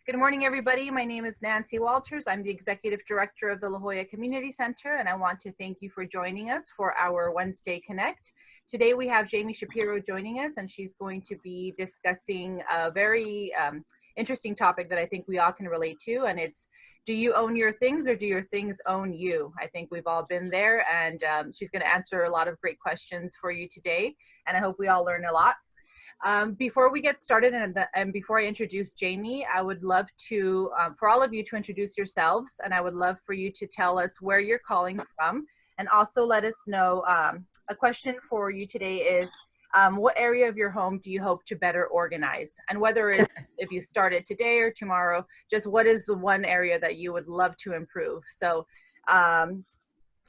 Good morning, everybody. My name is Nancy Walters. I'm the Executive Director of the La Jolla Community Center, and I want to thank you for joining us for our Wednesday Connect. Today we have Jami Shapiro joining us, and she's going to be discussing a very interesting topic that I think we all can relate to, and it's, do you own your things or do your things own you? I think we've all been there, and she's going to answer a lot of great questions for you today, and I hope we all learn a lot. Before we get started and before I introduce Jami, I would love to, for all of you to introduce yourselves, and I would love for you to tell us where you're calling from, and also let us know, a question for you today is, what area of your home do you hope to better organize? And whether it's, if you started today or tomorrow, just what is the one area that you would love to improve?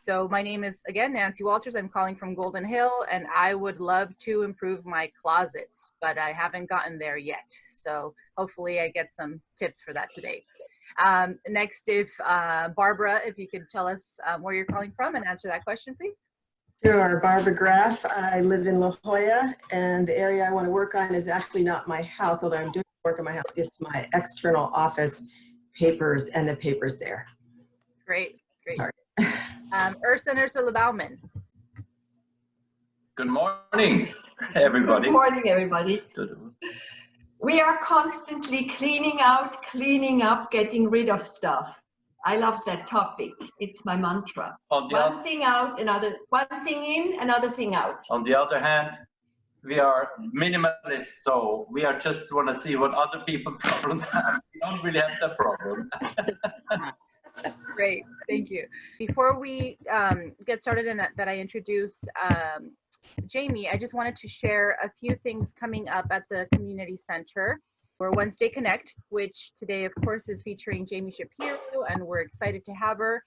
So my name is, again, Nancy Walters. I'm calling from Golden Hill, and I would love to improve my closets, but I haven't gotten there yet. So hopefully I get some tips for that today. Next, if Barbara, if you could tell us where you're calling from and answer that question, please. Sure, Barbara Graff. I live in La Jolla, and the area I want to work on is actually not my house, although I'm doing work in my house. It's my external office papers and the papers there. Great, great. Sorry. Ursula Baumann. Good morning, everybody. Good morning, everybody. We are constantly cleaning out, cleaning up, getting rid of stuff. I love that topic. It's my mantra. One thing out, one thing in, another thing out. On the other hand, we are minimalists, so we are just want to see what other people problems have. We don't really have that problem. Great, thank you. Before we get started and that I introduce Jami, I just wanted to share a few things coming up at the Community Center for Wednesday Connect, which today, of course, is featuring Jami Shapiro, and we're excited to have her.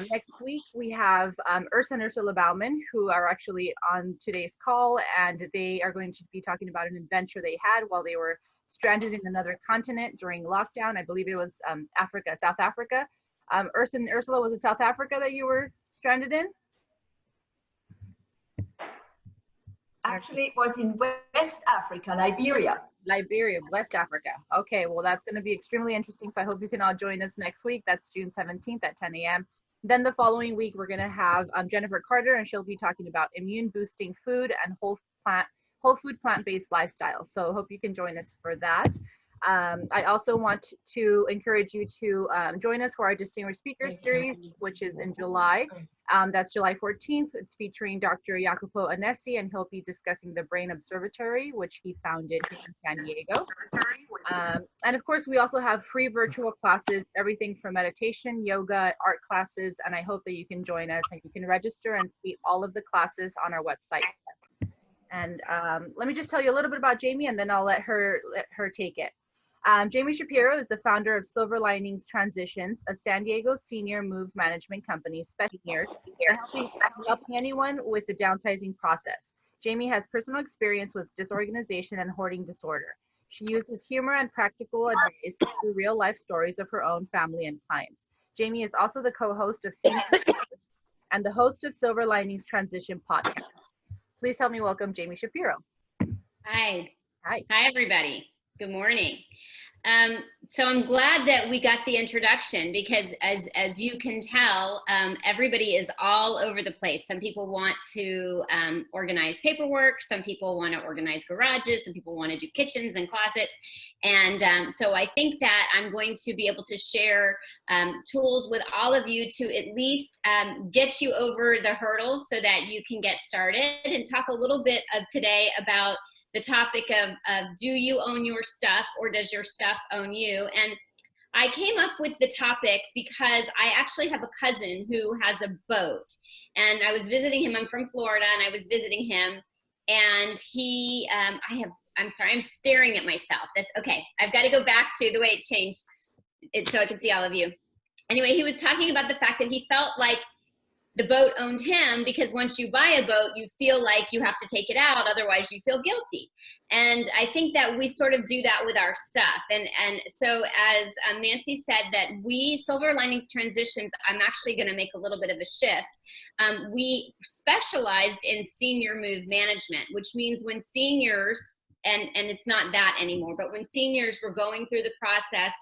Next week, we have Ursula Baumann, who are actually on today's call, and they are going to be talking about an adventure they had while they were stranded in another continent during lockdown. I believe it was South Africa. Ursula, was it South Africa that you were stranded in? Actually, it was in West Africa, Liberia. Liberia, West Africa. Okay, well, that's going to be extremely interesting, so I hope you can all join us next week. That's June 17th at 10 a.m. Then the following week, we're going to have Jennifer Carter, and she'll be talking about immune-boosting food and whole food plant-based lifestyle. So I hope you can join us for that. I also want to encourage you to join us for our Distinguished Speaker Series, which is in July. That's July 14th. It's featuring Dr. Jacopo Anesi, and he'll be discussing the Brain Observatory, which he founded here in San Diego. And of course, we also have free virtual classes, everything from meditation, yoga, art classes, and I hope that you can join us, and you can register and see all of the classes on our website. And let me just tell you a little bit about Jami, and then I'll let her take it. Jami Shapiro is the founder of Silver Linings Transitions, a San Diego senior move management company specialized in helping anyone with the downsizing process. Jami has personal experience with disorganization and hoarding disorder. She uses humor and practical advice through real life stories of her own family and clients. Jami is also the co-host of Senior and the host of Silver Linings Transition podcast. Please help me welcome Jami Shapiro. Hi. Hi. Hi, everybody. Good morning. So I'm glad that we got the introduction, because as you can tell, everybody is all over the place. Some people want to organize paperwork. Some people want to organize garages. Some people want to do kitchens and closets. And so I think that I'm going to be able to share tools with all of you to at least get you over the hurdles so that you can get started, and talk a little bit of today about the topic of do you own your stuff, or does your stuff own you? And I came up with the topic because I actually have a cousin who has a boat, and I was visiting him. I'm from Florida, and I was visiting him, and he, I'm sorry, I'm staring at myself. That's okay. I've got to go back to the way it changed so I can see all of you. Anyway, he was talking about the fact that he felt like the boat owned him, because once you buy a boat, you feel like you have to take it out, otherwise you feel guilty. And I think that we sort of do that with our stuff. And so as Nancy said, that we, Silver Linings Transitions, I'm actually going to make a little bit of a shift. We specialized in senior move management, which means when seniors it's not that anymore. But when seniors were going through the process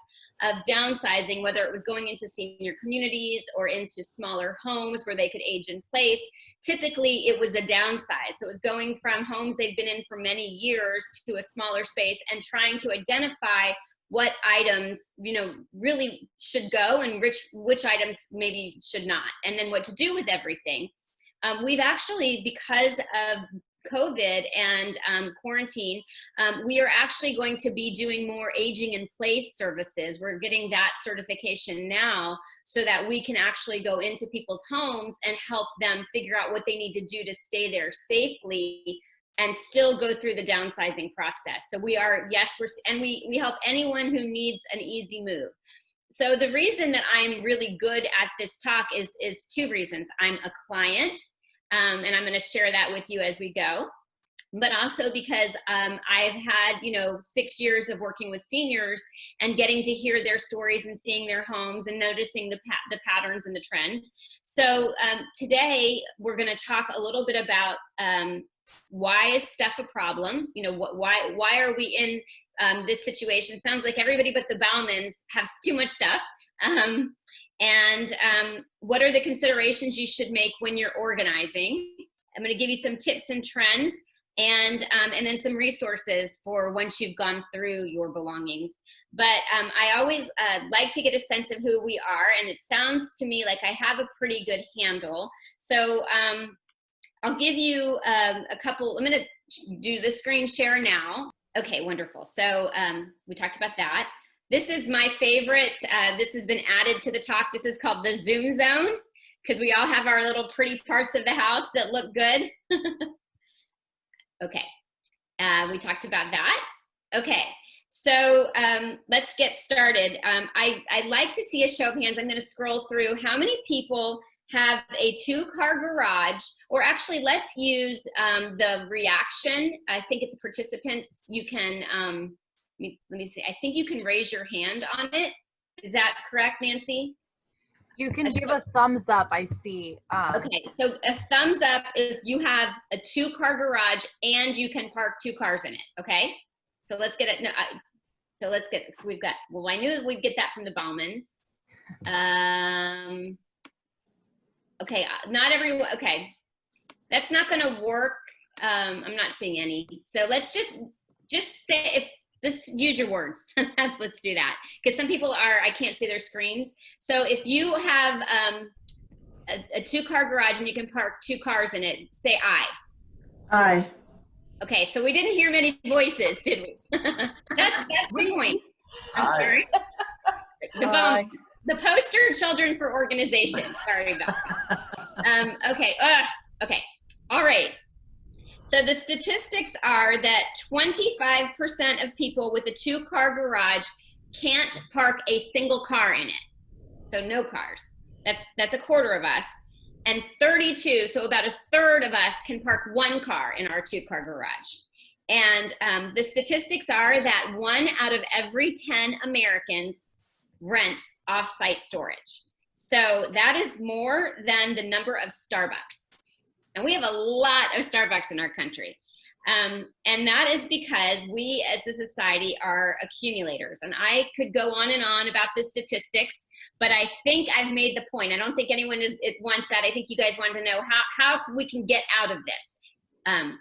of downsizing, whether it was going into senior communities or into smaller homes where they could age in place, typically it was a downsize. So it was going from homes they've been in for many years to a smaller space and trying to identify what items, you know, really should go and which items maybe should not, and then what to do with everything. We've actually, because of COVID and quarantine, we are actually going to be doing more aging in place services. We're getting that certification now so that we can actually go into people's homes and help them figure out what they need to do to stay there safely and still go through the downsizing process. So we are, yes, we help anyone who needs an easy move. So the reason that I'm really good at this talk is two reasons. I'm a client, and I'm gonna share that with you as we go, but also because I've had, you know, 6 years of working with seniors and getting to hear their stories and seeing their homes and noticing the patterns and the trends. So today we're gonna talk a little bit about why is stuff a problem? You know, why are we in this situation? Sounds like everybody but the Baumans has too much stuff. What are the considerations you should make when you're organizing? I'm going to give you some tips and trends, and then some resources for once you've gone through your belongings. But I always like to get a sense of who we are, and it sounds to me like I have a pretty good handle. So I'll give you a couple. I'm going to do the screen share now. Okay, wonderful. So we talked about that. This is my favorite. This has been added to the talk. This is called the Zoom Zone, because we all have our little pretty parts of the house that look good. Okay, we talked about that. Okay, so let's get started. I like to see a show of hands. I'm going to scroll through how many people have a 2-car garage, or actually let's use the reaction. I think it's participants. You can, let me see, I think you can raise your hand on it. Is that correct, Nancy? You can give a thumbs up, I see. Okay, so a thumbs up if you have a 2-car garage and you can park 2 cars in it, okay? So let's get it, so we've got, well, I knew we'd get that from the Baumans. Okay, not everyone, okay. That's not gonna work. I'm not seeing any. So let's just say, just use your words. Let's do that. Because some people I can't see their screens. So if you have a 2-car garage and you can park 2 cars in it, say aye. Aye. Okay, so we didn't hear many voices, did we? That's the point. I'm sorry. The poster children for organization. Sorry about that. Okay. Okay. All right. So the statistics are that 25% of people with a 2-car garage can't park a single car in it. So no cars. That's a quarter of us. And 32, so about a third of us can park 1 car in our 2-car garage. And the statistics are that 1 out of every 10 Americans rents off-site storage. So that is more than the number of Starbucks. And we have a lot of Starbucks in our country. And that is because we as a society are accumulators. And I could go on and on about the statistics, but I think I've made the point. I don't think anyone wants that. I think you guys want to know how we can get out of this.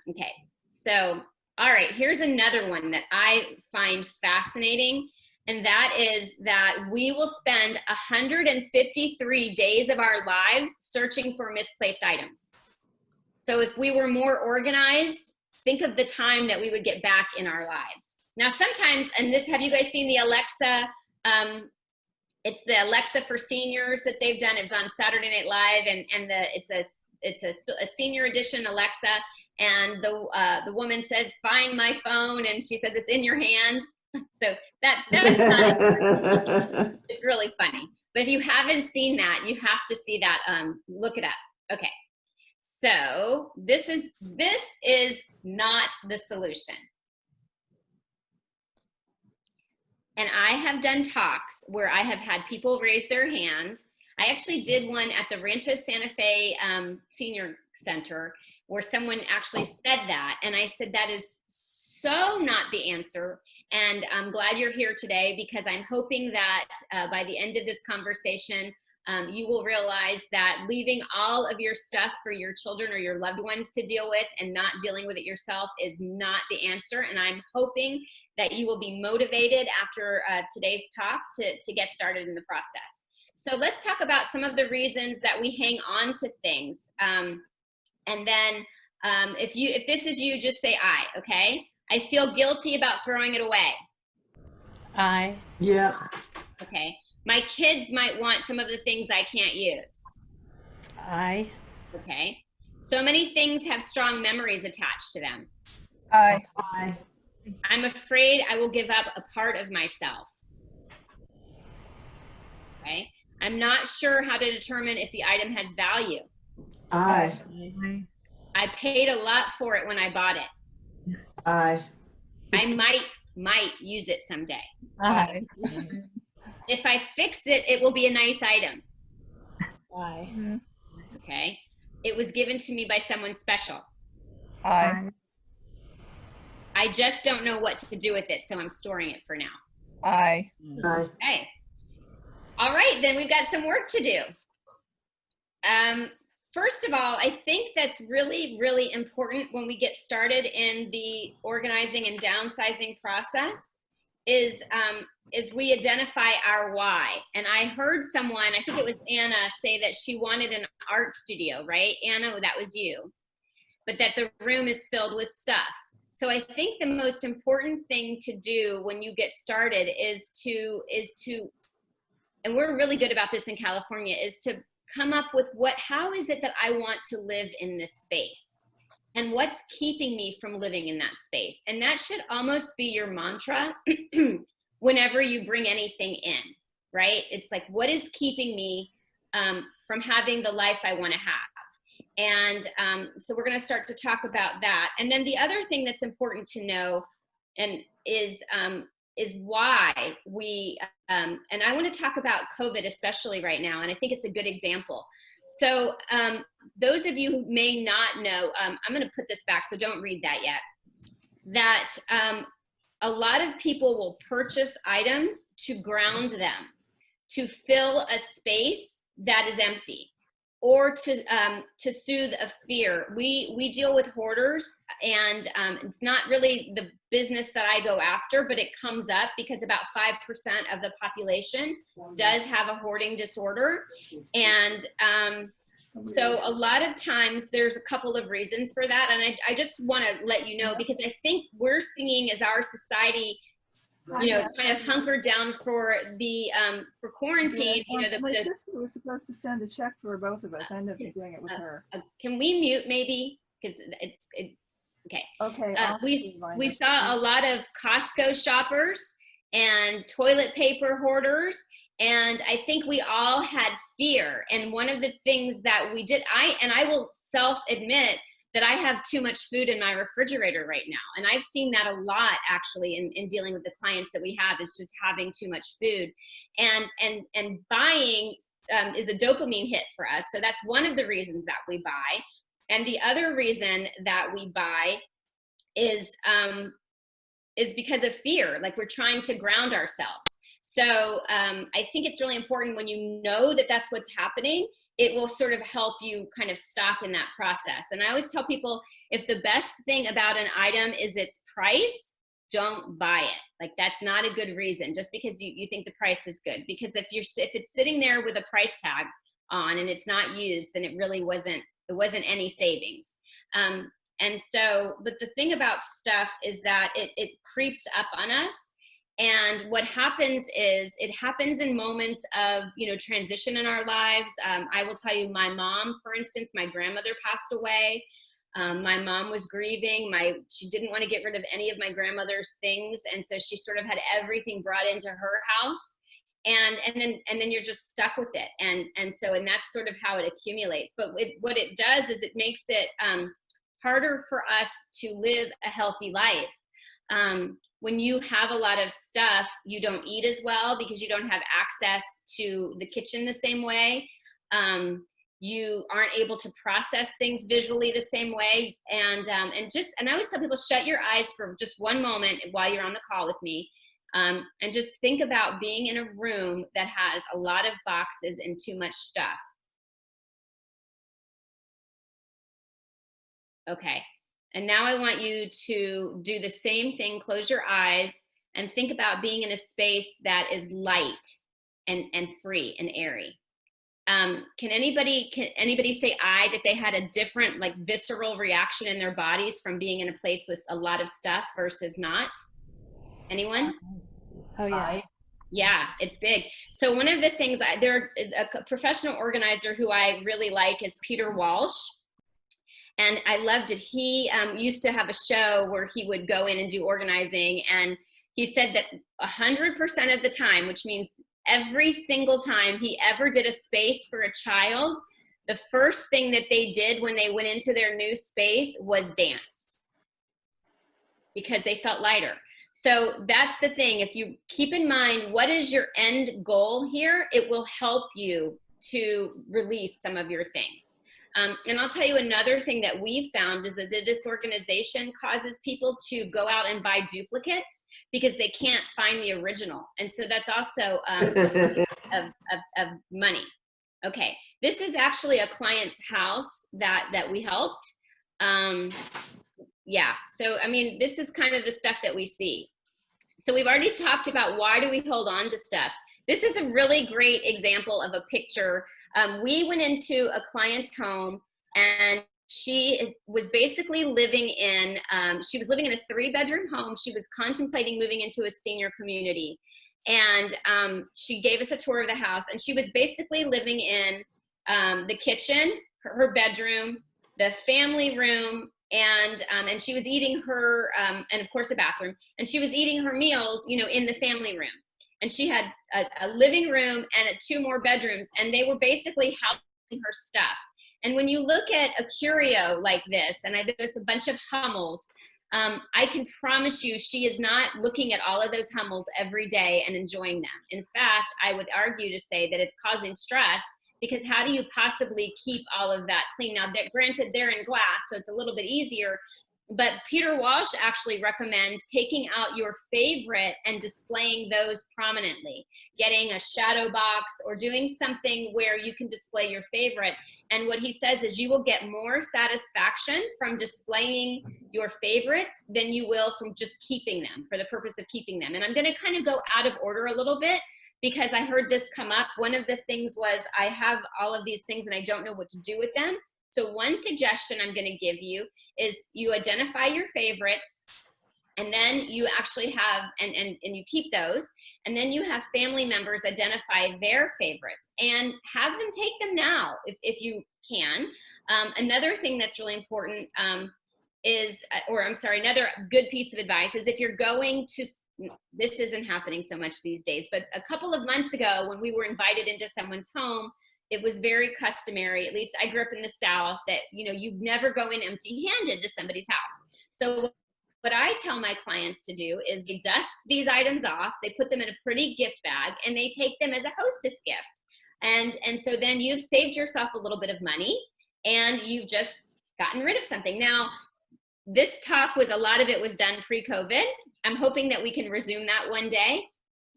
Okay, so, all right, here's another one that I find fascinating. And that is that we will spend 153 days of our lives searching for misplaced items. So if we were more organized, think of the time that we would get back in our lives. Now sometimes, and this, have you guys seen the Alexa, it's the Alexa for seniors that they've done. It was on Saturday Night Live, and it's a senior edition Alexa, and the woman says, "Find my phone," and she says, "It's in your hand." So that's not, it's really funny. But if you haven't seen that, you have to see that, look it up. Okay, so this is not the solution. And I have done talks where I have had people raise their hand. I actually did one at the Rancho Santa Fe Senior Center where someone actually said that. And I said, that is so not the answer. And I'm glad you're here today, because I'm hoping that by the end of this conversation, you will realize that leaving all of your stuff for your children or your loved ones to deal with and not dealing with it yourself is not the answer. And I'm hoping that you will be motivated after today's talk to get started in the process. So let's talk about some of the reasons that we hang on to things. And then if this is you, just say I, okay? I feel guilty about throwing it away. I. Yeah. Okay. My kids might want some of the things I can't use. I. Okay. So many things have strong memories attached to them. I. I'm afraid I will give up a part of myself. Okay. I'm not sure how to determine if the item has value. I. I paid a lot for it when I bought it. I. I might use it someday. I. If I fix it, it will be a nice item. I. Okay. It was given to me by someone special. I. I just don't know what to do with it, so I'm storing it for now. I. Okay. All right, then we've got some work to do. First of all, I think that's really, really important when we get started in the organizing and downsizing process is we identify our why. And I heard someone, I think it was Anna, say that she wanted an art studio, right? Anna, that was you. But that the room is filled with stuff. So I think the most important thing to do when you get started is to, and we're really good about this in California, is to come up with how is it that I want to live in this space? And what's keeping me from living in that space? And that should almost be your mantra whenever you bring anything in, right? It's like, what is keeping me from having the life I want to have? And so we're going to start to talk about that. And then the other thing that's important to know is why we, and I want to talk about COVID especially right now, and I think it's a good example. So those of you who may not know, I'm going to put this back, so don't read that yet, that a lot of people will purchase items to ground them, to fill a space that is empty, or to soothe a fear. We deal with hoarders, and it's not really the business that I go after, but it comes up because about 5% of the population does have a hoarding disorder. And so a lot of times there's a couple of reasons for that. And I just want to let you know, because I think we're seeing as our society, you know, kind of hunkered down for the for quarantine. You know, my sister was supposed to send a check for both of us. I ended up doing it with her. Can we mute maybe? Because okay. Okay. We saw a lot of Costco shoppers and toilet paper hoarders, and I think we all had fear. And one of the things that we did, I will self-admit that I have too much food in my refrigerator right now. And I've seen that a lot actually in dealing with the clients that we have, is just having too much food. And buying is a dopamine hit for us. So that's one of the reasons that we buy. And the other reason that we buy is because of fear, like we're trying to ground ourselves. So I think it's really important when you know that that's what's happening, it will sort of help you kind of stop in that process. And I always tell people, if the best thing about an item is its price, don't buy it. Like, that's not a good reason, just because you think the price is good. Because if it's sitting there with a price tag on and it's not used, then it really wasn't any savings. And so, but the thing about stuff is that it creeps up on us. And what happens is, it happens in moments of, you know, transition in our lives. I will tell you, my mom, for instance, my grandmother passed away. My mom was grieving. She didn't want to get rid of any of my grandmother's things. And so she sort of had everything brought into her house. And then you're just stuck with it. And that's sort of how it accumulates. But what it does is it makes it harder for us to live a healthy life. When you have a lot of stuff, you don't eat as well because you don't have access to the kitchen the same way. you aren't able to process things visually the same way. And I always tell people, shut your eyes for just one moment while you're on the call with me. And just think about being in a room that has a lot of boxes and too much stuff. Okay. And now I want you to do the same thing. Close your eyes and think about being in a space that is light and free and airy. Can anybody say I, that they had a different, like, visceral reaction in their bodies from being in a place with a lot of stuff versus not? Anyone? Oh yeah. Yeah, it's big. So one of the things, a professional organizer who I really like is Peter Walsh. And I loved it. He used to have a show where he would go in and do organizing. And he said that 100% of the time, which means every single time he ever did a space for a child, the first thing that they did when they went into their new space was dance, because they felt lighter. So that's the thing. If you keep in mind, what is your end goal here, it will help you to release some of your things. And I'll tell you another thing that we've found is that the disorganization causes people to go out and buy duplicates because they can't find the original. And so that's also of money. Okay, this is actually a client's house that we helped. Yeah, so I mean, this is kind of the stuff that we see. So we've already talked about why do we hold on to stuff. This is a really great example of a picture. We went into a client's home and she was basically living in, she was living in a 3-bedroom home. She was contemplating moving into a senior community. And she gave us a tour of the house, and she was basically living in the kitchen, her bedroom, the family room, and she was eating her, and of course the bathroom, and she was eating her meals, you know, in the family room. And she had a living room and 2 more bedrooms, and they were basically housing her stuff. And when you look at a curio like this, and there's a bunch of Hummels, I can promise you she is not looking at all of those Hummels every day and enjoying them. In fact, I would argue to say that it's causing stress, because how do you possibly keep all of that clean? Now, granted, they're in glass, so it's a little bit easier, but Peter Walsh actually recommends taking out your favorite and displaying those prominently, getting a shadow box or doing something where you can display your favorite. And what he says is you will get more satisfaction from displaying your favorites than you will from just keeping them for the purpose of keeping them. And I'm going to kind of go out of order a little bit, because I heard this come up. One of the things was I have all of these things and I don't know what to do with them. So one suggestion I'm going to give you is you identify your favorites, and then you actually have, and you keep those, and then you have family members identify their favorites and have them take them now if you can. Another thing that's really important is, another good piece of advice is if you're going to, this isn't happening so much these days, but a couple of months ago when we were invited into someone's home, it was very customary, at least I grew up in the South, that, you know, you never go in empty-handed to somebody's house. So what I tell my clients to do is they dust these items off, they put them in a pretty gift bag, and they take them as a hostess gift. And so then you've saved yourself a little bit of money, and you've just gotten rid of something. Now, this talk was, a lot of it was done pre-COVID. I'm hoping that we can resume that one day.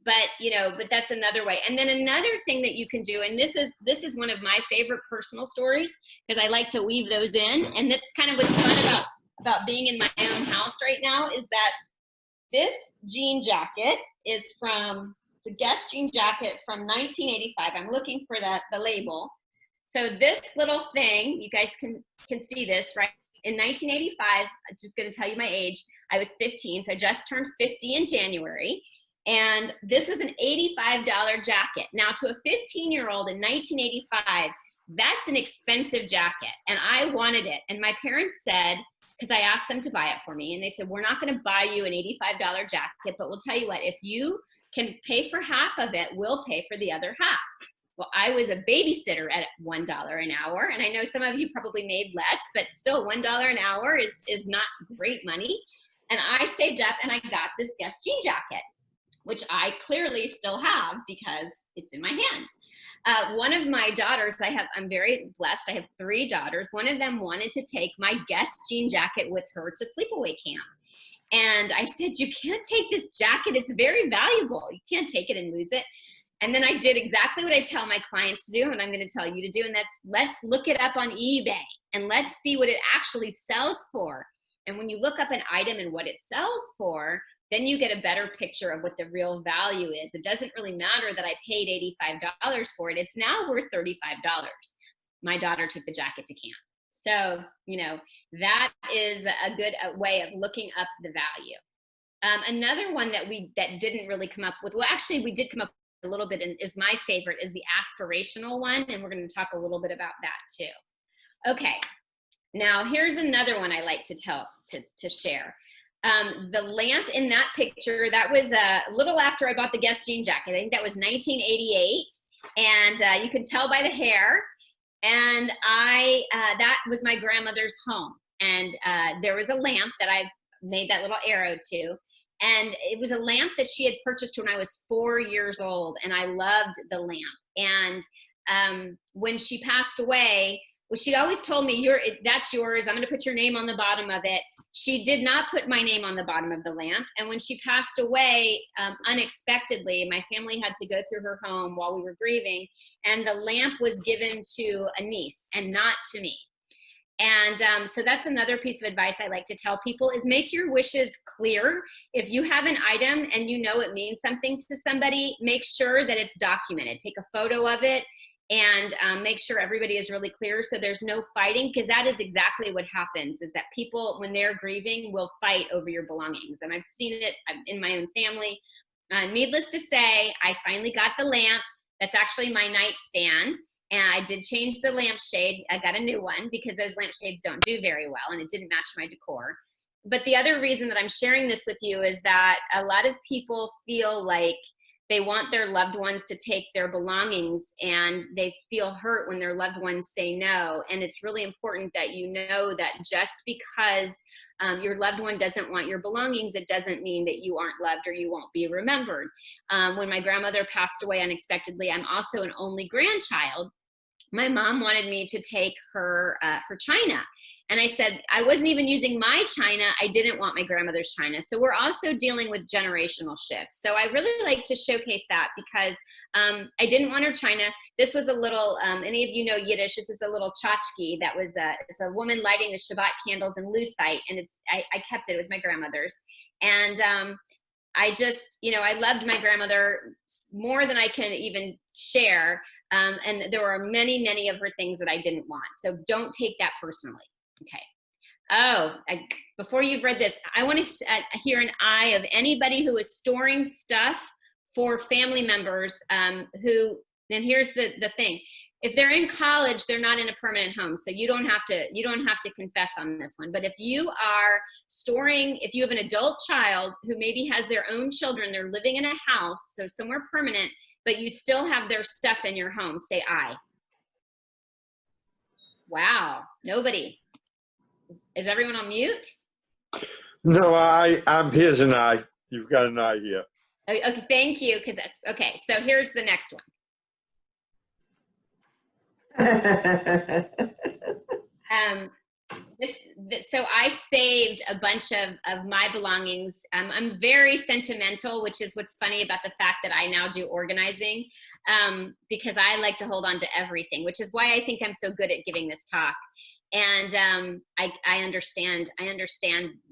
But that's another way. And then another thing that you can do, and this is one of my favorite personal stories, because I like to weave those in, and that's kind of what's fun about being in my own house right now, is that this jean jacket is it's a Guess jean jacket from 1985. I'm looking for the label. So this little thing, you guys can see this, right? In 1985, I'm just going to tell you my age, I was 15, so I just turned 50 in January. And this was an $85 jacket. Now, to a 15-year-old in 1985, that's an expensive jacket. And I wanted it. And my parents said, because I asked them to buy it for me, and they said, we're not going to buy you an $85 jacket, but we'll tell you what, if you can pay for half of it, we'll pay for the other half. Well, I was a babysitter at $1 an hour. And I know some of you probably made less, but still $1 an hour is not great money. And I saved up and I got this Guess jean jacket. which I clearly still have because it's in my hands. One of my daughters, I'm very blessed. I have 3 daughters. One of them wanted to take my Guess jean jacket with her to sleepaway camp. And I said, you can't take this jacket. It's very valuable. You can't take it and lose it. And then I did exactly what I tell my clients to do, and I'm going to tell you to do, and that's let's look it up on eBay and let's see what it actually sells for. And when you look up an item and what it sells for, then you get a better picture of what the real value is. It doesn't really matter that I paid $85 for it. It's now worth $35. My daughter took the jacket to camp. So, that is a good way of looking up the value. Another one that didn't really come up with, well, actually we did come up a little bit, and is my favorite, is the aspirational one, and we're going to talk a little bit about that too. Okay, now here's another one I like to share. The lamp in that picture, that was a little after I bought the Guess jean jacket. I think that was 1988, and you can tell by the hair. And that was my grandmother's home, and there was a lamp that I made that little arrow to. And it was a lamp that she had purchased when I was 4 years old, and I loved the lamp. And when she passed away, well, she'd always told me, that's yours. I'm going to put your name on the bottom of it. She did not put my name on the bottom of the lamp. And when she passed away, unexpectedly, my family had to go through her home while we were grieving, and the lamp was given to a niece and not to me. And so that's another piece of advice I like to tell people is make your wishes clear. If you have an item and you know it means something to somebody, make sure that it's documented. Take a photo of it and make sure everybody is really clear so there's no fighting, because that is exactly what happens, is that people, when they're grieving, will fight over your belongings. And I've seen it in my own family. Needless to say, I finally got the lamp. That's actually my nightstand. And I did change the lampshade. I got a new one because those lampshades don't do very well, and it didn't match my decor. But the other reason that I'm sharing this with you is that a lot of people feel like they want their loved ones to take their belongings, and they feel hurt when their loved ones say no. And it's really important that you know that just because your loved one doesn't want your belongings, it doesn't mean that you aren't loved or you won't be remembered. When my grandmother passed away unexpectedly, I'm also an only grandchild. My mom wanted me to take her china. And I said, I wasn't even using my china. I didn't want my grandmother's china. So we're also dealing with generational shifts. So I really like to showcase that because I didn't want her china. This was a little, any of you know Yiddish, this is a little tchotchke that was, it's a woman lighting the Shabbat candles in lucite. And I kept it, it was my grandmother's. And I just, I loved my grandmother more than I can even share. And there were many, many of her things that I didn't want. So don't take that personally. Okay. Oh, before you've read this, I want to hear an eye of anybody who is storing stuff for family members and here's the thing. If they're in college, they're not in a permanent home. So you don't have to confess on this one. But if you are storing, if you have an adult child who maybe has their own children, they're living in a house, so somewhere permanent, but you still have their stuff in your home, say aye. Wow, nobody. Is everyone on mute? No, I'm here's an eye. You've got an eye here. Okay, thank you, because that's, okay, so here's the next one. So I saved a bunch of my belongings. I'm very sentimental, which is what's funny about the fact that I now do organizing, because I like to hold on to everything, which is why I think I'm so good at giving this talk. And I understand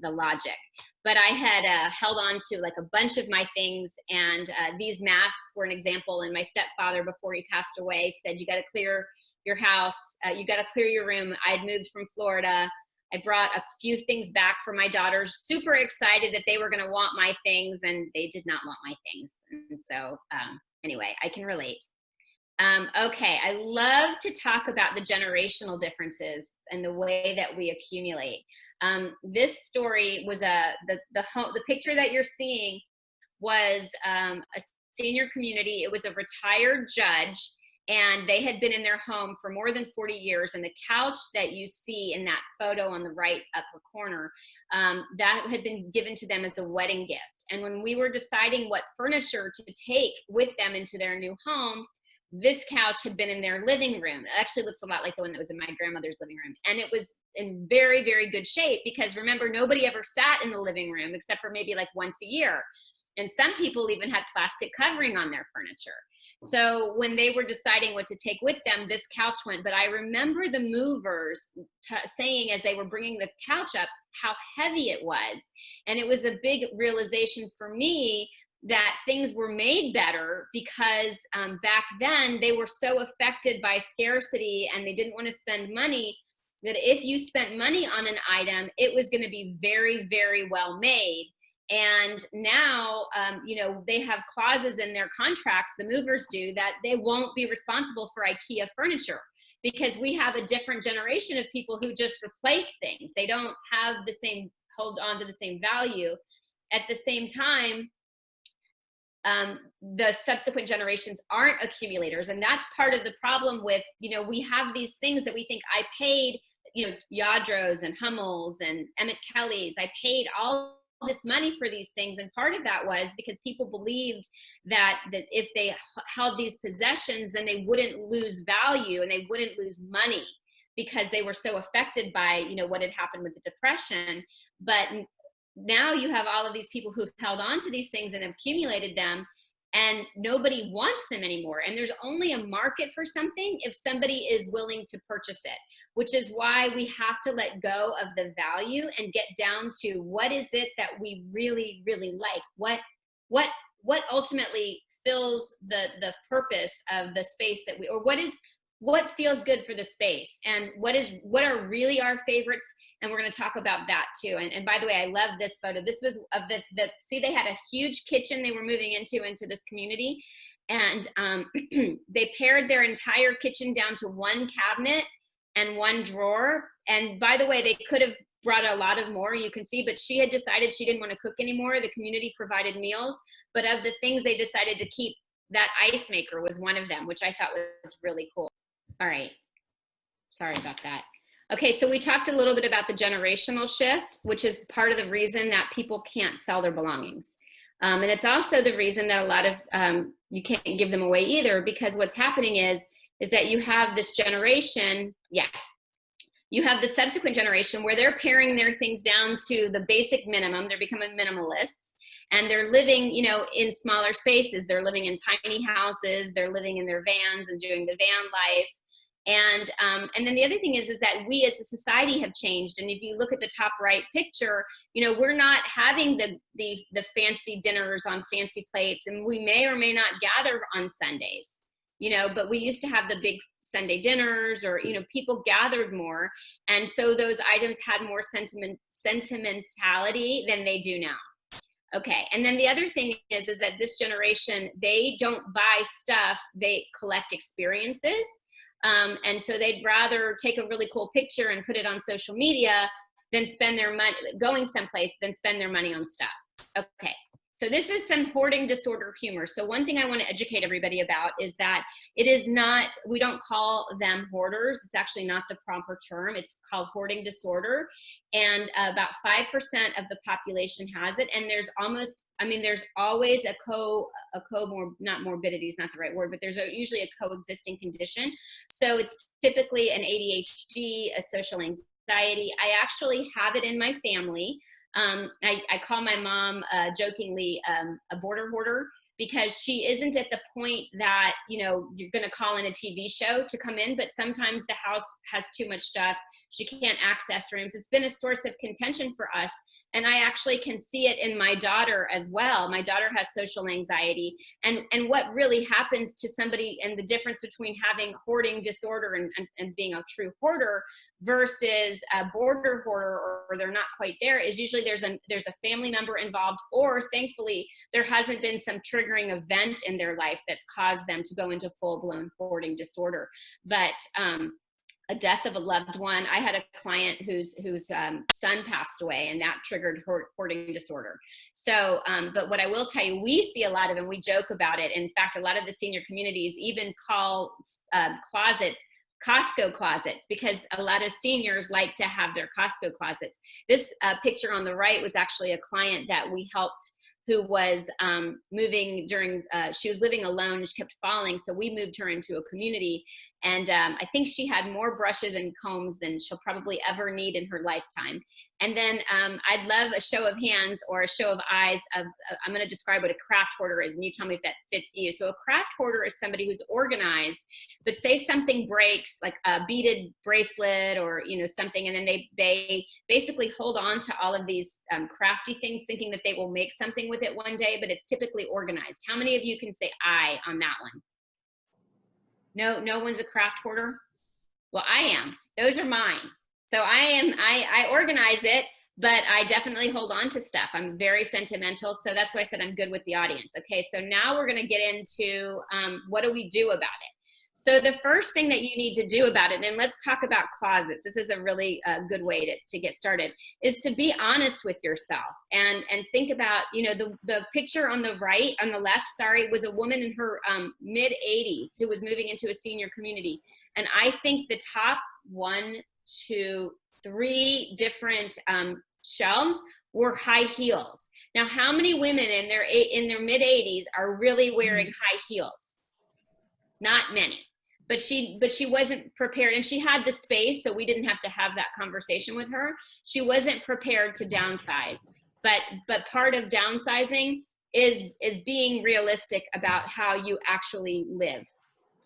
the logic. But I had held on to like a bunch of my things, and these masks were an example. And my stepfather, before he passed away, said, you got to clear your house, you got to clear your room. I'd moved from Florida. I brought a few things back for my daughters, super excited that they were going to want my things, and they did not want my things. And so anyway, I can relate. Okay, I love to talk about the generational differences and the way that we accumulate. This story was the picture that you're seeing was a senior community. It was a retired judge, and they had been in their home for more than 40 years. And the couch that you see in that photo on the right upper corner, that had been given to them as a wedding gift. And when we were deciding what furniture to take with them into their new home, this couch had been in their living room. It actually looks a lot like the one that was in my grandmother's living room. And it was in very, very good shape because remember, nobody ever sat in the living room except for maybe like once a year. And some people even had plastic covering on their furniture. So when they were deciding what to take with them, this couch went. But I remember the movers saying as they were bringing the couch up, how heavy it was. And it was a big realization for me that things were made better because back then they were so affected by scarcity and they didn't want to spend money, that if you spent money on an item, it was going to be very, very well made. And now, you know, they have clauses in their contracts, the movers do, that they won't be responsible for IKEA furniture because we have a different generation of people who just replace things. They don't have the same, hold on to the same value. At the same time, the subsequent generations aren't accumulators. And that's part of the problem with, you know, we have these things that we think I paid, you know, Yadros and Hummels and Emmett Kelly's, I paid all this money for these things. And part of that was because people believed that if they held these possessions, then they wouldn't lose value and they wouldn't lose money because they were so affected by, you know, what had happened with the Depression. But now you have all of these people who've held on to these things and accumulated them, and nobody wants them anymore. And there's only a market for something if somebody is willing to purchase it, which is why we have to let go of the value and get down to what is it that we really, really like? What ultimately fills the purpose of the space that we, or what feels good for the space, and what are really our favorites. And we're going to talk about that too. And by the way, I love this photo. This was of see, they had a huge kitchen they were moving into this community. And they pared their entire kitchen down to one cabinet and one drawer. And by the way, they could have brought a lot of more, you can see, but she had decided she didn't want to cook anymore. The community provided meals, but of the things they decided to keep, that ice maker was one of them, which I thought was really cool. All right, sorry about that. Okay, so we talked a little bit about the generational shift, which is part of the reason that people can't sell their belongings. And it's also the reason that a lot of, you can't give them away either, because what's happening is that you have this generation, you have the subsequent generation where they're paring their things down to the basic minimum. They're becoming minimalists, and they're living, you know, in smaller spaces. They're living in tiny houses. They're living in their vans and doing the van life. And then the other thing is that we as a society have changed. And if you look at the top right picture, you know, we're not having the fancy dinners on fancy plates, and we may or may not gather on Sundays, you know, but we used to have the big Sunday dinners, or, you know, people gathered more. And so those items had more sentimentality than they do now. Okay, and then the other thing is that this generation, they don't buy stuff, they collect experiences. And so they'd rather take a really cool picture and put it on social media than spend their money going someplace than spend their money on stuff. Okay, so this is some hoarding disorder humor. So one thing I want to educate everybody about is that it is not, we don't call them hoarders. It's actually not the proper term. It's called hoarding disorder. And about 5% of the population has it. And there's almost, I mean, there's always not morbidity is not the right word, but there's usually a coexisting condition. So it's typically an ADHD, a social anxiety. I actually have it in my family. I call my mom jokingly a border hoarder, because she isn't at the point that, you know, you're going to call in a TV show to come in, but sometimes the house has too much stuff. She can't access rooms. It's been a source of contention for us. And I actually can see it in my daughter as well. My daughter has social anxiety. And what really happens to somebody, and the difference between having hoarding disorder and being a true hoarder versus a border hoarder, or they're not quite there, is usually there's a family member involved, or thankfully there hasn't been some triggering event in their life that's caused them to go into full-blown hoarding disorder. But a death of a loved one, I had a client whose son passed away, and that triggered hoarding disorder. So, but what I will tell you, we see a lot of, and we joke about it. In fact, a lot of the senior communities even call closets Costco closets, because a lot of seniors like to have their Costco closets. This picture on the right was actually a client that we helped, who was moving during, she was living alone, she kept falling, so we moved her into a community, and I think she had more brushes and combs than she'll probably ever need in her lifetime. And then I'd love a show of hands or a show of eyes of, I'm gonna describe what a craft hoarder is, and you tell me if that fits you. So a craft hoarder is somebody who's organized, but say something breaks, like a beaded bracelet or something, and then they basically hold on to all of these crafty things, thinking that they will make something with it one day, but it's typically organized. How many of you can say I on that one? No one's a craft hoarder? Well, I am. Those are mine. So I organize it, but I definitely hold on to stuff. I'm very sentimental, so that's why I said I'm good with the audience. Okay, so now we're gonna get into what do we do about it? So the first thing that you need to do about it, and let's talk about closets. This is a really good way to get started, is to be honest with yourself and think about, the picture on the right, on the left, sorry, was a woman in her mid 80s who was moving into a senior community. And I think the top 1, 2, 3 different shelves were high heels. Now, how many women in their mid 80s are really wearing high heels? Not many. But she wasn't prepared, and she had the space, so we didn't have to have that conversation with her. She wasn't prepared to downsize. But part of downsizing is being realistic about how you actually live.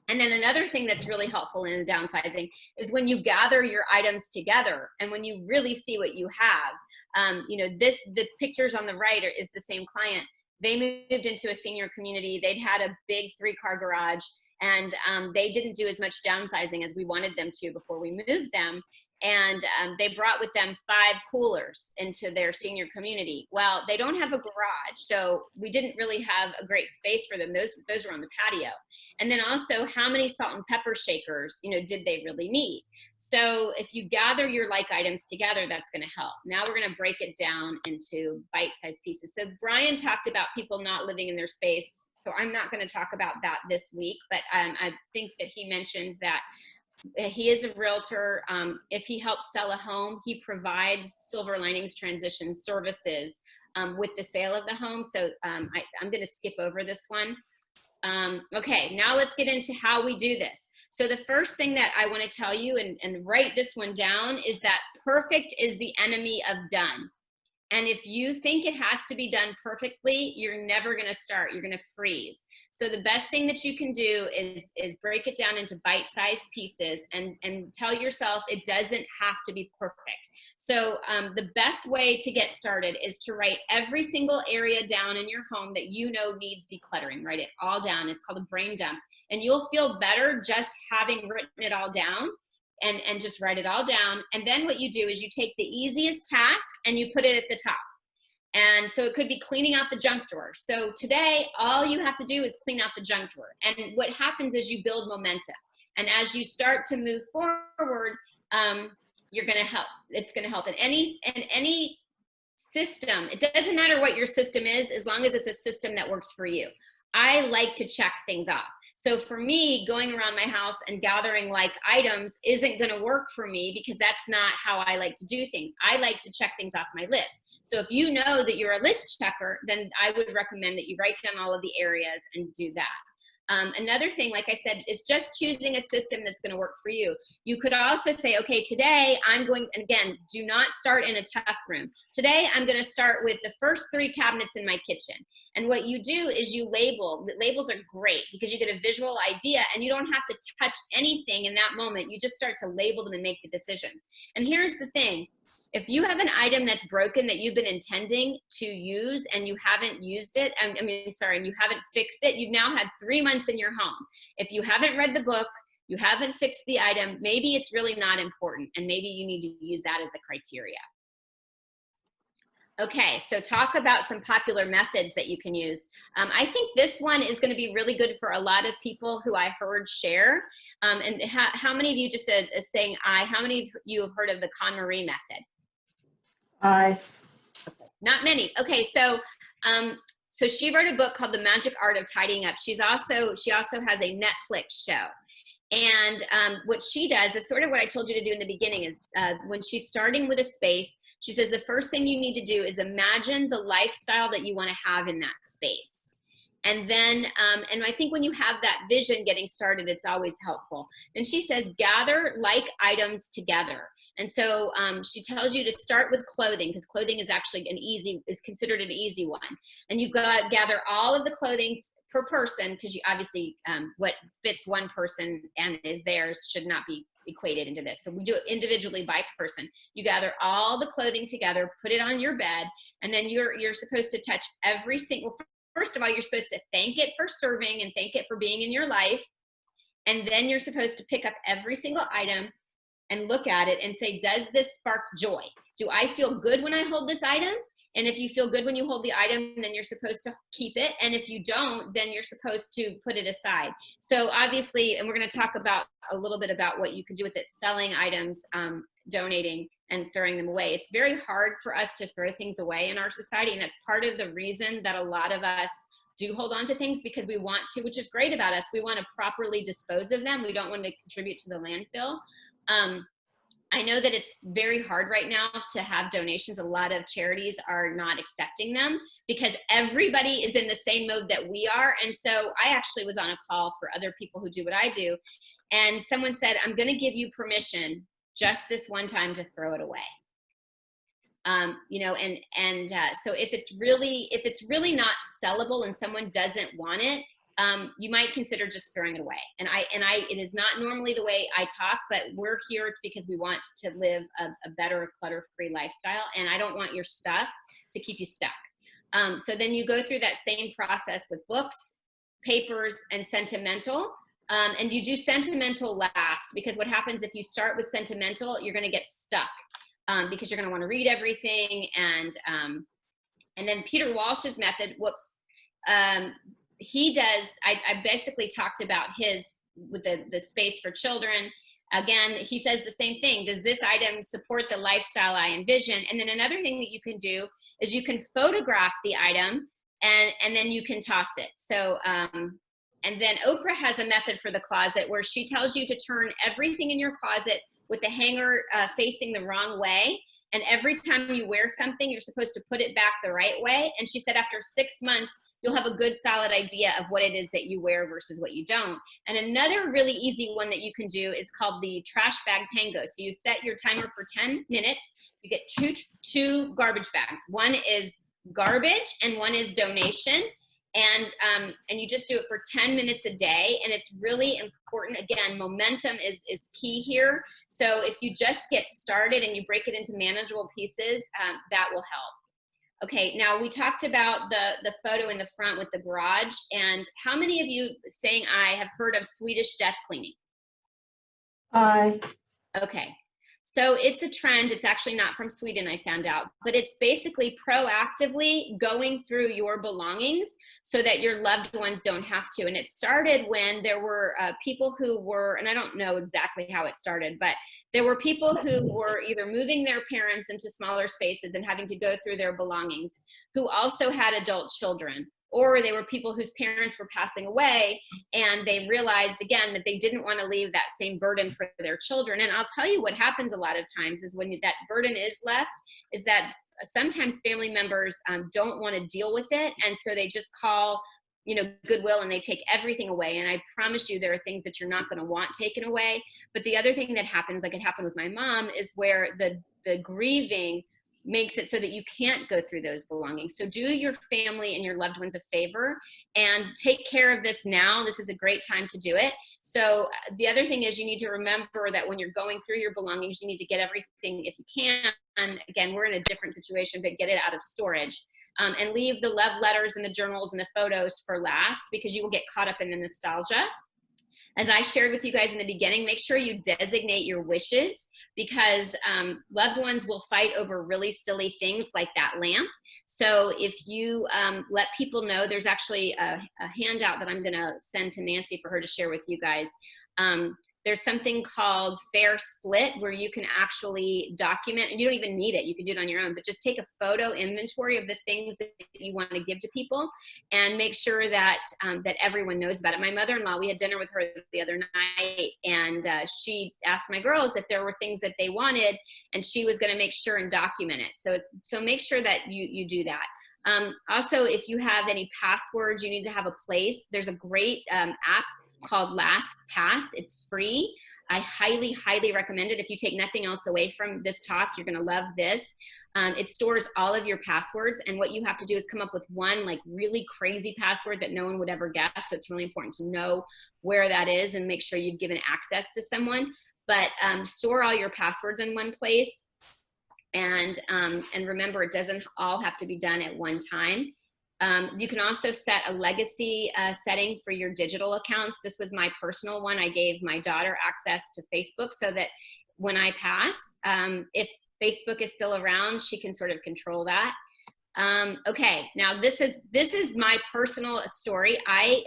And then another thing that's really helpful in downsizing is when you gather your items together and when you really see what you have. The pictures on the right is the same client. They moved into a senior community. They'd had a big 3-car garage, and they didn't do as much downsizing as we wanted them to before we moved them. And they brought with them 5 coolers into their senior community. Well, they don't have a garage, so we didn't really have a great space for them. Those were on the patio. And then also, how many salt and pepper shakers, did they really need? So if you gather your like items together, that's gonna help. Now we're gonna break it down into bite-sized pieces. So Brian talked about people not living in their space. So I'm not going to talk about that this week, but I think that he mentioned that he is a realtor. If he helps sell a home, he provides silver linings transition services with the sale of the home. So I'm going to skip over this one. Okay, now let's get into how we do this. So the first thing that I want to tell you, and write this one down, is that perfect is the enemy of done. And if you think it has to be done perfectly, you're never going to start. You're going to freeze. So the best thing that you can do is break it down into bite-sized pieces and tell yourself it doesn't have to be perfect. So the best way to get started is to write every single area down in your home that needs decluttering. Write it all down. It's called a brain dump. And you'll feel better just having written it all down. And just write it all down. And then what you do is you take the easiest task and you put it at the top. And so it could be cleaning out the junk drawer. So today, all you have to do is clean out the junk drawer. And what happens is you build momentum. And as you start to move forward, you're gonna help. It's gonna help. In any system, it doesn't matter what your system is, as long as it's a system that works for you. I like to check things off. So for me, going around my house and gathering like items isn't going to work for me because that's not how I like to do things. I like to check things off my list. So if you know that you're a list checker, then I would recommend that you write down all of the areas and do that. Another thing, like I said, is just choosing a system that's going to work for you. You could also say, okay, today I'm going, and again, do not start in a tough room. Today I'm going to start with the first 3 cabinets in my kitchen. And what you do is you label. Labels are great because you get a visual idea and you don't have to touch anything in that moment. You just start to label them and make the decisions. And here's the thing. If you have an item that's broken that you've been intending to use and you haven't used it, and you haven't fixed it, you've now had 3 months in your home. If you haven't read the book, you haven't fixed the item, maybe it's really not important and maybe you need to use that as the criteria. Okay, so talk about some popular methods that you can use. I think this one is going to be really good for a lot of people who I heard share. And how many of you, just saying I, how many of you have heard of the Connery Method? Aye. Not many. Okay, so so she wrote a book called The Magic Art of Tidying Up. She also has a Netflix show. And what she does is sort of what I told you to do in the beginning is when she's starting with a space, She says the first thing you need to do is imagine the lifestyle that you want to have in that space. And then, and I think when you have that vision getting started, it's always helpful. And she says, gather like items together. And so she tells you to start with clothing, because clothing is actually is considered an easy one. And you gather all of the clothing per person, because you obviously what fits one person and is theirs should not be equated into this. So we do it individually by person. You gather all the clothing together, put it on your bed, and then you're supposed to touch every single. First of all, you're supposed to thank it for serving and thank it for being in your life. And then you're supposed to pick up every single item and look at it and say, does this spark joy? Do I feel good when I hold this item? And if you feel good when you hold the item, then you're supposed to keep it. And if you don't, then you're supposed to put it aside. So obviously, and we're going to talk about a little bit about what you can do with it, selling items, donating, and throwing them away. It's very hard for us to throw things away in our society. And that's part of the reason that a lot of us do hold on to things, because we want to, which is great about us. We want to properly dispose of them. We don't want to contribute to the landfill. I know that it's very hard right now to have donations. A lot of charities are not accepting them because everybody is in the same mode that we are. And so I actually was on a call for other people who do what I do. And someone said, I'm going to give you permission just this one time to throw it away. You know, so if it's really not sellable and someone doesn't want it, you might consider just throwing it away. And it is not normally the way I talk, but we're here because we want to live a better clutter-free lifestyle. And I don't want your stuff to keep you stuck. So then you go through that same process with books, papers, and sentimental. And you do sentimental last, because what happens if you start with sentimental, you're going to get stuck because you're going to want to read everything. And then Peter Walsh's method, he does, I basically talked about his with the space for children. Again, he says the same thing. Does this item support the lifestyle I envision? And then another thing that you can do is you can photograph the item and then you can toss it. So, and then Oprah has a method for the closet where she tells you to turn everything in your closet with the hanger facing the wrong way. And every time you wear something, you're supposed to put it back the right way. And she said after 6 months, you'll have a good solid idea of what it is that you wear versus what you don't. And another really easy one that you can do is called the trash bag tango. So you set your timer for 10 minutes. You get two garbage bags. One is garbage and one is donation. And you just do it for 10 minutes a day. And it's really important. Again, momentum is key here. So if you just get started and you break it into manageable pieces, that will help. Okay, now we talked about the photo in the front with the garage. And how many of you saying I have heard of Swedish death cleaning? Aye. Okay. So it's a trend. It's actually not from Sweden, I found out, but it's basically proactively going through your belongings so that your loved ones don't have to. And it started when there were people who were, and I don't know exactly how it started, but there were people who were either moving their parents into smaller spaces and having to go through their belongings, who also had adult children. Or they were people whose parents were passing away and they realized again that they didn't want to leave that same burden for their children. And I'll tell you what happens a lot of times is when that burden is left is that sometimes family members don't want to deal with it. And so they just call, you know, Goodwill and they take everything away. And I promise you there are things that you're not going to want taken away. But the other thing that happens, like it happened with my mom, is where the grieving makes it so that you can't go through those belongings. So do your family and your loved ones a favor and take care of this now. This is a great time to do it. So the other thing is you need to remember that when you're going through your belongings, you need to get everything, if you can, and again, we're in a different situation, but get it out of storage. And leave the love letters and the journals and the photos for last, because you will get caught up in the nostalgia. As I shared with you guys in the beginning, make sure you designate your wishes, because loved ones will fight over really silly things like that lamp. So if you let people know, there's actually a handout that I'm going to send to Nancy for her to share with you guys. There's something called Fair Split where you can actually document, and you don't even need it, you can do it on your own, but just take a photo inventory of the things that you want to give to people and make sure that that everyone knows about it. My mother-in-law, we had dinner with her the other night, and she asked my girls if there were things that they wanted, and she was going to make sure and document it. So make sure that you do that. Also, if you have any passwords, you need to have a place. There's a great app called LastPass. It's free. I highly, highly recommend it. If you take nothing else away from this talk, you're going to love this. It stores all of your passwords, and what you have to do is come up with one like really crazy password that no one would ever guess. So it's really important to know where that is and make sure you've given access to someone. But store all your passwords in one place, and remember, it doesn't all have to be done at one time. You can also set a legacy setting for your digital accounts. This was my personal one. I gave my daughter access to Facebook so that when I pass, if Facebook is still around, she can sort of control that. Okay, now this is my personal story. I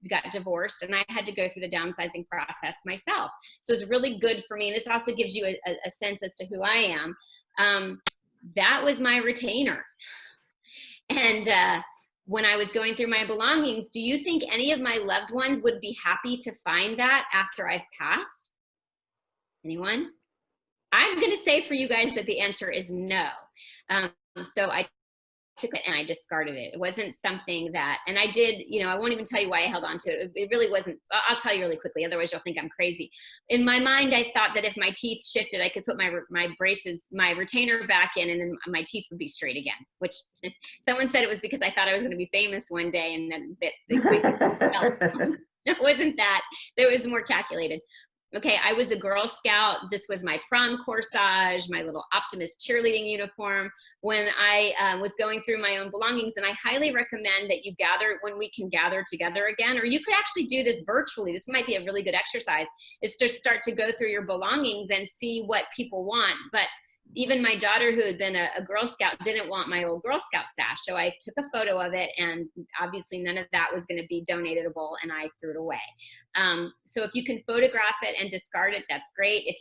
got divorced, and I had to go through the downsizing process myself. So it's really good for me. And this also gives you a sense as to who I am. That was my retainer. And when I was going through my belongings, do you think any of my loved ones would be happy to find that after I've passed? Anyone? I'm going to say for you guys that the answer is no. So I took it and I discarded it. It wasn't something that, and I did, you know, I won't even tell you why I held on to it. It really wasn't, I'll tell you really quickly, otherwise you'll think I'm crazy. In my mind, I thought that if my teeth shifted, I could put my braces, my retainer back in, and then my teeth would be straight again, which someone said it was because I thought I was going to be famous one day, and then it wasn't that. It was more calculated. Okay, I was a Girl Scout. This was my prom corsage, my little Optimist cheerleading uniform when I was going through my own belongings. And I highly recommend that you gather when we can gather together again, or you could actually do this virtually. This might be a really good exercise, is to start to go through your belongings and see what people want. But even my daughter, who had been a Girl Scout, didn't want my old Girl Scout stash. So I took a photo of it, and obviously none of that was going to be donatable, and I threw it away. So if you can photograph it and discard it, that's great. If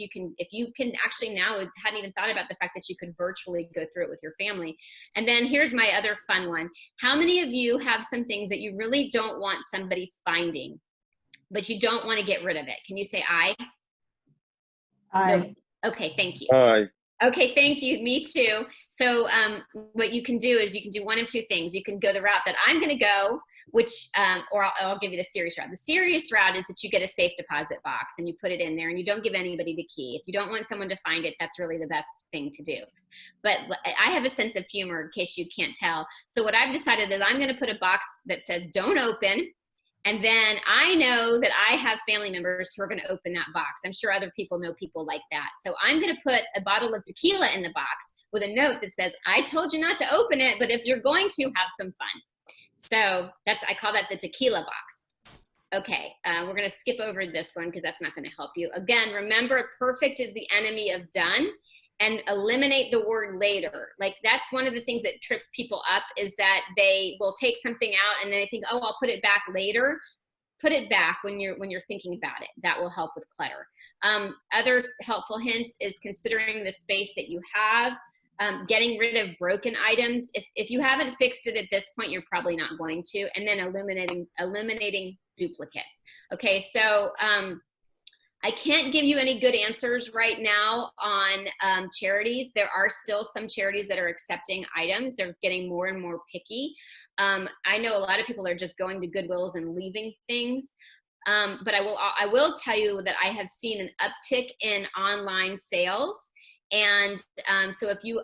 you can actually, now, hadn't even thought about the fact that you could virtually go through it with your family. And then here's my other fun one. How many of you have some things that you really don't want somebody finding, but you don't want to get rid of it? Can you say aye? Aye. No. Okay, thank you. Aye. Okay, thank you. Me too. So what you can do is you can do one of two things. You can go the route that I'm going to go, which, or I'll give you the serious route. The serious route is that you get a safe deposit box and you put it in there and you don't give anybody the key. If you don't want someone to find it, that's really the best thing to do. But I have a sense of humor, in case you can't tell. So what I've decided is I'm going to put a box that says don't open. And then I know that I have family members who are going to open that box. I'm sure other people know people like that. So I'm going to put a bottle of tequila in the box with a note that says, I told you not to open it, but if you're going to, have some fun. So I call that the tequila box. Okay, we're going to skip over this one because that's not going to help you. Again, remember, perfect is the enemy of done. And eliminate the word later. Like, that's one of the things that trips people up, is that they will take something out and they think, oh, I'll put it back later. Put it back when you're thinking about it. That will help with clutter. Other helpful hints is considering the space that you have, getting rid of broken items. If you haven't fixed it at this point, you're probably not going to. And then eliminating duplicates. Okay, so I can't give you any good answers right now on charities. There are still some charities that are accepting items. They're getting more and more picky. I know a lot of people are just going to Goodwills and leaving things. But I will tell you that I have seen an uptick in online sales. And so if you,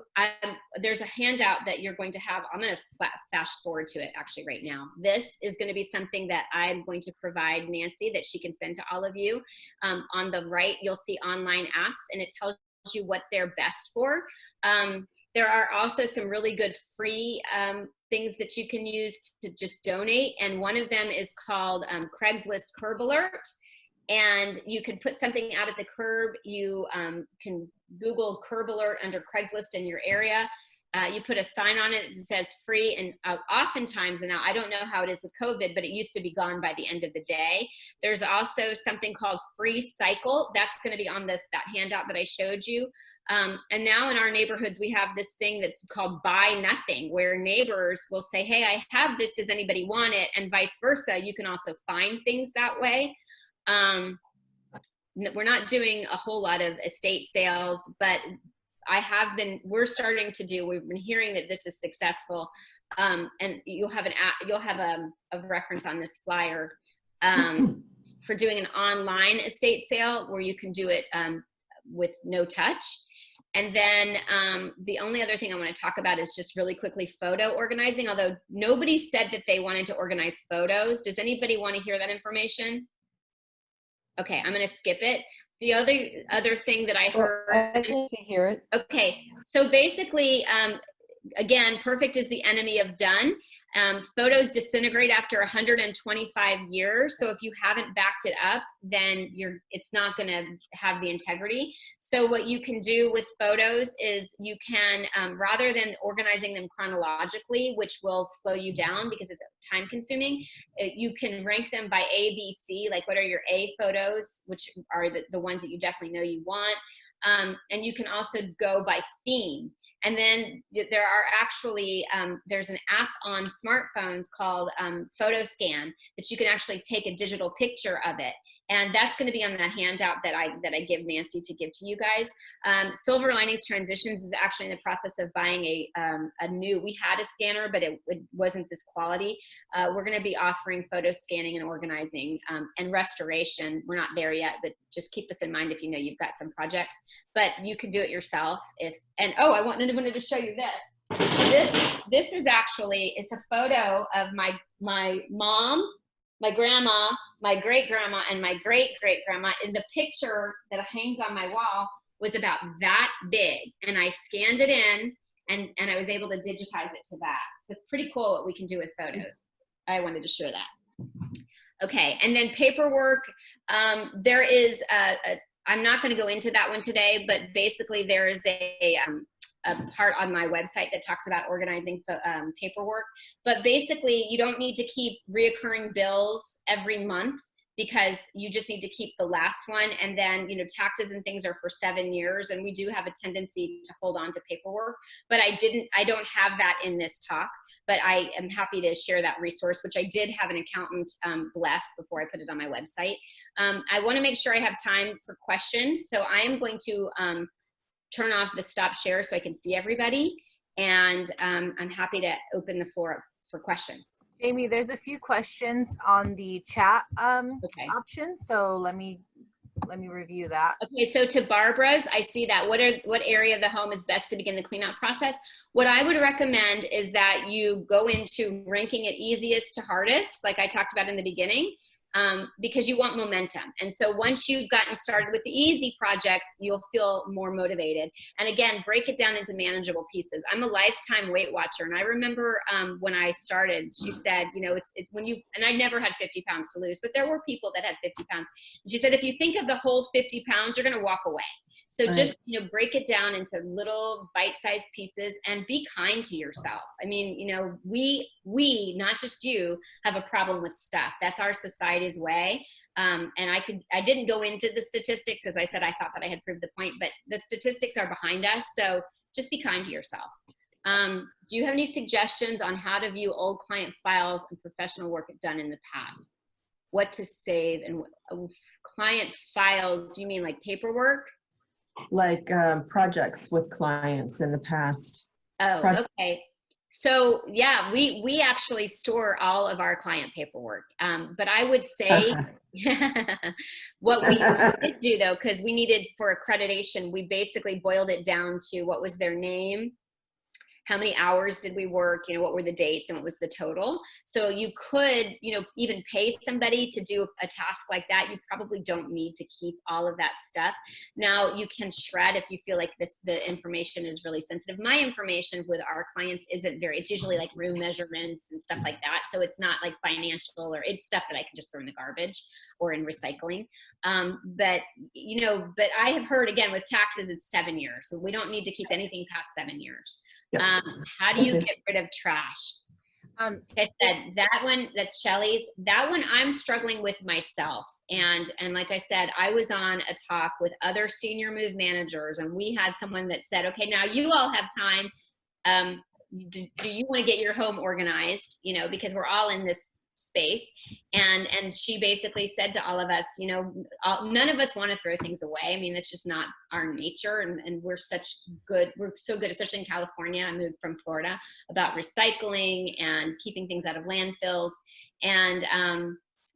there's a handout that you're going to have. I'm going to fast forward to it actually right now. This is going to be something that I'm going to provide Nancy, that she can send to all of you. On the right, you'll see online apps, and it tells you what they're best for. There are also some really good free things that you can use to just donate. And one of them is called Craigslist Curb Alert. And you can put something out at the curb. You can Google Curb Alert under Craigslist in your area. You put a sign on it that says free, and oftentimes, and now I don't know how it is with COVID, but it used to be gone by the end of the day. There's also something called Free Cycle. That's going to be on that handout that I showed you. And now in our neighborhoods, we have this thing that's called Buy Nothing, where neighbors will say, hey, I have this, does anybody want it? And vice versa. You can also find things that way. We're not doing a whole lot of estate sales, but we're starting to do, we've been hearing that this is successful. And you'll have a reference on this flyer for doing an online estate sale where you can do it with no touch. And then the only other thing I want to talk about is just really quickly photo organizing, although nobody said that they wanted to organize photos. Does anybody want to hear that information? Okay, I'm going to skip it. The other thing that I heard. I'd like to hear it. Okay, so basically, again, perfect is the enemy of done. Photos disintegrate after 125 years. So if you haven't backed it up, then it's not going to have the integrity. So what you can do with photos is you can, rather than organizing them chronologically, which will slow you down because it's time consuming, you can rank them by A, B, C, like what are your A photos, which are the ones that you definitely know you want. And you can also go by theme. And then there are actually, there's an app on smartphones called Photo Scan that you can actually take a digital picture of it. And that's going to be on that handout that I give Nancy to give to you guys. Silver Linings Transitions is actually in the process of buying a new, we had a scanner, but it wasn't this quality. We're going to be offering photo scanning and organizing and restoration. We're not there yet, but just keep this in mind if you know you've got some projects. But you can do it yourself I wanted to show you this. This is actually, it's a photo of my mom, my grandma, my great-grandma, and my great-great-grandma. And the picture that hangs on my wall was about that big. And I scanned it in and I was able to digitize it to that. So it's pretty cool what we can do with photos. I wanted to share that. Okay, and then paperwork. There is I'm not going to go into that one today, but basically there is a part on my website that talks about organizing paperwork. But basically, you don't need to keep reoccurring bills every month because you just need to keep the last one. And then, taxes and things are for 7 years. And we do have a tendency to hold on to paperwork. But I don't have that in this talk. But I am happy to share that resource, which I did have an accountant bless before I put it on my website. I want to make sure I have time for questions. So I am going to turn off the stop share so I can see everybody. And I'm happy to open the floor up for questions. Jami, there's a few questions on the chat Okay. option. So let me review that. Okay, so to Barbara's, I see that. What area of the home is best to begin the cleanup process? What I would recommend is that you go into ranking it easiest to hardest, like I talked about in the beginning. Because you want momentum. And so once you've gotten started with the easy projects, you'll feel more motivated. And again, break it down into manageable pieces. I'm a lifetime Weight Watcher. And I remember when I started, she said, it's when and I never had 50 pounds to lose, but there were people that had 50 pounds. And she said, if you think of the whole 50 pounds, you're going to walk away. So just, break it down into little bite-sized pieces and be kind to yourself. I mean, we, not just you, have a problem with stuff. That's our society's way. And I didn't go into the statistics. As I said, I thought that I had proved the point, but the statistics are behind us. So just be kind to yourself. Do you have any suggestions on how to view old client files and professional work done in the past? What to save and client files, you mean like paperwork? Like projects with clients in the past. Oh, okay. So yeah, we actually store all of our client paperwork. But I would say what we did do though, because we needed for accreditation, we basically boiled it down to what was their name, how many hours did we work, what were the dates and what was the total. So you could, even pay somebody to do a task like that. You probably don't need to keep all of that stuff. Now you can shred if you feel like the information is really sensitive. My information with our clients it's usually like room measurements and stuff like that. So it's not like financial it's stuff that I can just throw in the garbage or in recycling. But I have heard again with taxes, it's 7 years. So we don't need to keep anything past 7 years. Yeah. How do you get rid of trash? Like I said, that one, that's Shelly's. That one I'm struggling with myself. And like I said, I was on a talk with other senior move managers and we had someone that said, okay, now you all have time. Do you want to get your home organized? Because we're all in this space. And she basically said to all of us, you know, none of us want to throw things away. I mean, it's just not our nature. And we're so good, especially in California. I moved from Florida, about recycling and keeping things out of landfills. And,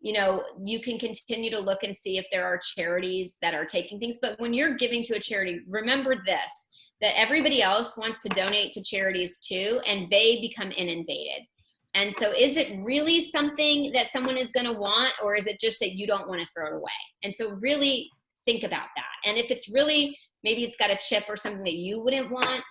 you know, you can continue to look and see if there are charities that are taking things. But when you're giving to a charity, remember this, that everybody else wants to donate to charities too, and they become inundated. And so is it really something that someone is going to want, or is it just that you don't want to throw it away? And so really think about that. And if it's really, maybe it's got a chip or something that you wouldn't want,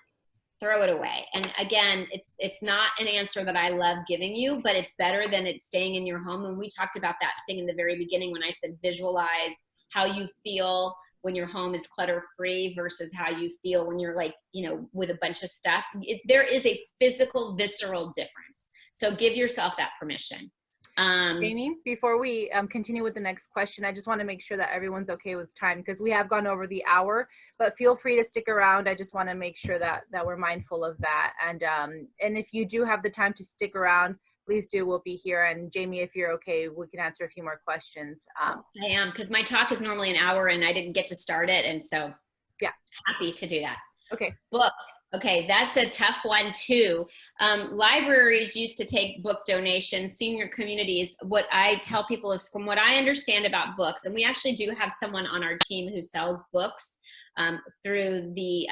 throw it away. And again, it's not an answer that I love giving you, but it's better than it staying in your home. And we talked about that thing in the very beginning when I said visualize how you feel when your home is clutter free versus how you feel when you're like, you know, with a bunch of stuff. There is a physical, visceral difference. So give yourself that permission. Jami, before we continue with the next question, I just want to make sure that everyone's okay with time, because we have gone over the hour, but feel free to stick around. I just want to make sure that we're mindful of that. And if you do have the time to stick around, please do. We'll be here. And Jami, if you're okay, we can answer a few more questions. I am, because my talk is normally an hour and I didn't get to start it. And so yeah, happy to do that. Okay. Books. Okay, that's a tough one too. Libraries used to take book donations, senior communities. What I tell people is, from what I understand about books, and we actually do have someone on our team who sells books through the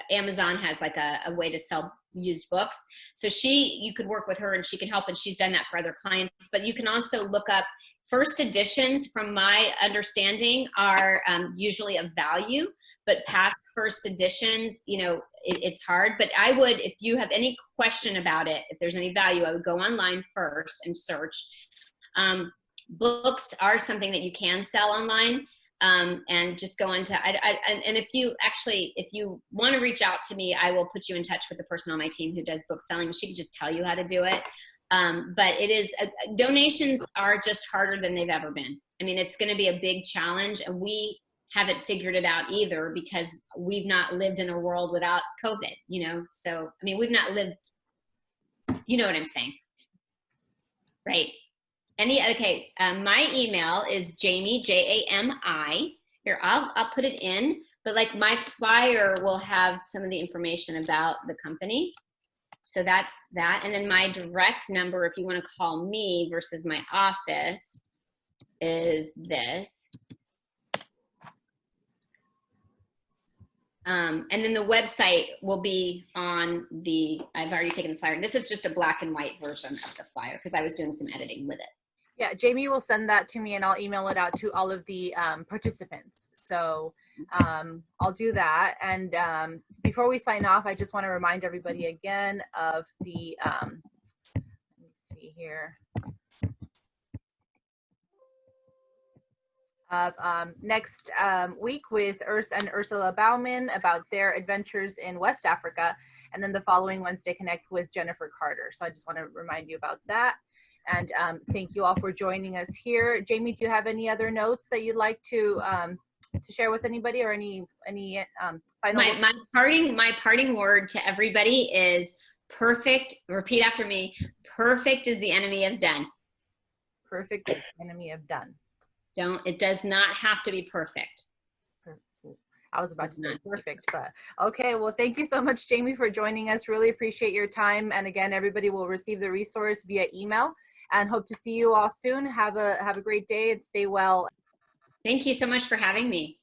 Amazon has like a way to sell used books. So you could work with her and she can help, and she's done that for other clients. But you can also look up first editions. From my understanding, are usually of value, but past first editions, you know, it's hard. But I would, if you have any question about it, if there's any value, I would go online first and search. Books are something that you can sell online. And just go into, and if you want to reach out to me, I will put you in touch with the person on my team who does book selling. She can just tell you how to do it. But it is, donations are just harder than they've ever been. I mean, it's going to be a big challenge, and we haven't figured it out either, because we've not lived in a world without COVID, you know? So, I mean, we've not lived, you know what I'm saying? Right. Okay, my email is Jami, Jami. Here, I'll put it in, but like my flyer will have some of the information about the company. So that's that. And then my direct number, if you want to call me versus my office, is this. And then the website will be on I've already taken the flyer. This is just a black and white version of the flyer because I was doing some editing with it. Yeah, Jami will send that to me and I'll email it out to all of the participants. So I'll do that. And before we sign off, I just want to remind everybody again of the, let me see here, of next week with Urs and Ursula Baumann about their adventures in West Africa. And then the following Wednesday, connect with Jennifer Carter. So I just want to remind you about that. And thank you all for joining us here. Jami, do you have any other notes that you'd like to share with anybody, or any final? My parting word to everybody is perfect. Repeat after me. Perfect is the enemy of done. Perfect is the enemy of done. It does not have to be perfect. I was about to say perfect, but okay. Well, thank you so much, Jami, for joining us. Really appreciate your time. And again, everybody will receive the resource via email, and hope to see you all soon. Have a great day and stay well. Thank you so much for having me.